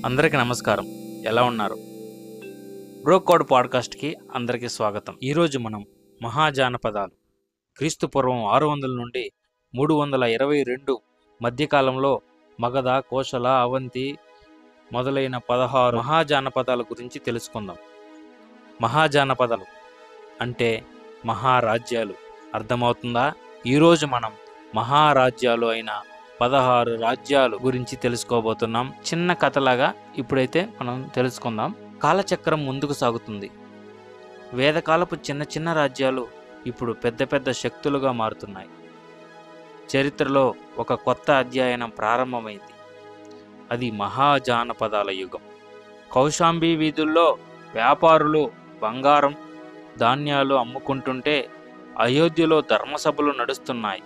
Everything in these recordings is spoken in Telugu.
అందరికీ నమస్కారం. ఎలా ఉన్నారు? బ్రో కోడ్ పాడ్కాస్ట్కి అందరికీ స్వాగతం. ఈరోజు మనం మహాజానపదాలు క్రీస్తు పూర్వం 600 నుండి 322 మధ్యకాలంలో మగధ, కోశల, అవంతి మొదలైన 16 మహాజానపదాల గురించి తెలుసుకుందాం. మహాజానపదాలు అంటే మహారాజ్యాలు. అర్థమవుతుందా? ఈరోజు మనం మహారాజ్యాలు అయిన 16 రాజ్యాలు గురించి తెలుసుకోబోతున్నాం. చిన్న కథలాగా ఇప్పుడైతే మనం తెలుసుకుందాం. కాలచక్రం ముందుకు సాగుతుంది. వేదకాలపు చిన్న చిన్న రాజ్యాలు ఇప్పుడు పెద్ద పెద్ద శక్తులుగా మారుతున్నాయి. చరిత్రలో ఒక కొత్త అధ్యయనం ప్రారంభమైంది. అది మహాజానపదాల యుగం. కౌశాంబి వీధుల్లో వ్యాపారులు బంగారం, ధాన్యాలు అమ్ముకుంటుంటే అయోధ్యలో ధర్మసభలు నడుస్తున్నాయి.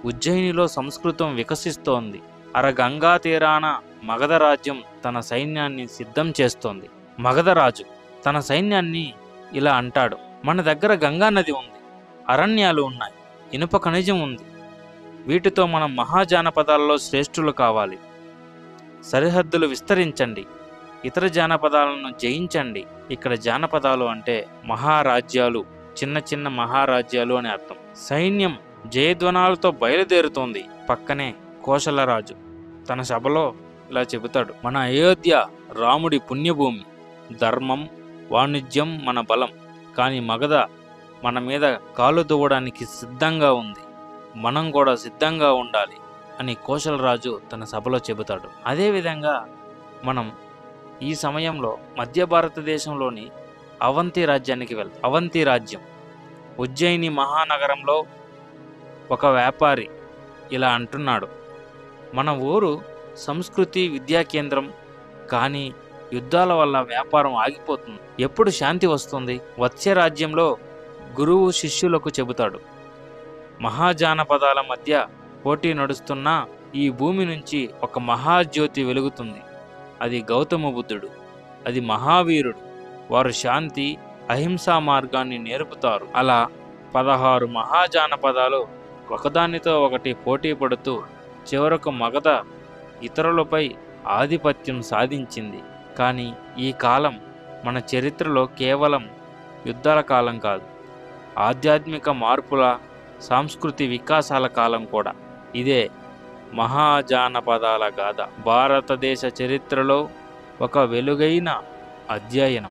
ఉజ్జయినిలో సంస్కృతం వికసిస్తోంది. అరగంగా తీరాన మగధ రాజ్యం తన సైన్యాన్ని సిద్ధం చేస్తోంది. మగధరాజు తన సైన్యాన్ని ఇలా అంటాడు: మన దగ్గర గంగా నది ఉంది, అరణ్యాలు ఉన్నాయి, ఇనుప ఖనిజం ఉంది. వీటితో మనం మహాజానపదాలలో శ్రేష్ఠులు కావాలి. సరిహద్దులు విస్తరించండి, ఇతర జానపదాలను జయించండి. ఇక్కడ జానపదాలు అంటే మహారాజ్యాలు, చిన్న చిన్న మహారాజ్యాలు అని అర్థం. సైన్యం జయధ్వనాలతో బయలుదేరుతోంది. పక్కనే కోశలరాజు తన సభలో ఇలా చెబుతాడు: మన అయోధ్య రాముడి పుణ్యభూమి, ధర్మం, వాణిజ్యం మన బలం. కానీ మగధ మన మీద కాలు దువ్వడానికి సిద్ధంగా ఉంది. మనం కూడా సిద్ధంగా ఉండాలి అని కోశలరాజు తన సభలో చెబుతాడు. అదేవిధంగా మనం ఈ సమయంలో మధ్య భారతదేశంలోని అవంతి రాజ్యానికి వెళ్తాం. అవంతి రాజ్యం ఉజ్జయిని మహానగరంలో ఒక వ్యాపారి ఇలా అంటున్నాడు: మన ఊరు సంస్కృతి విద్యా కేంద్రం, కానీ యుద్ధాల వల్ల వ్యాపారం ఆగిపోతుంది. ఎప్పుడు శాంతి వస్తుంది? వచ్చే రాజ్యంలో గురువు శిష్యులకు చెబుతాడు. మహాజానపదాల మధ్య పోటీ నడుస్తున్నా ఈ భూమి నుంచి ఒక మహాజ్యోతి వెలుగుతుంది. అది గౌతమ బుద్ధుడు, అది మహావీరుడు. వారు శాంతి, అహింసా మార్గాన్ని నేర్పుతారు. అలా 16 మహాజానపదాలు ఒకదానితో ఒకటి పోటీ పడుతూ చివరకు మగధ ఇతరులపై ఆధిపత్యం సాధించింది. కానీ ఈ కాలం మన చరిత్రలో కేవలం యుద్ధాల కాలం కాదు, ఆధ్యాత్మిక మార్పుల, సాంస్కృతి వికాసాల కాలం కూడా. ఇదే మహాజానపదాల గాథ, భారతదేశ చరిత్రలో ఒక వెలుగైన అధ్యయనం.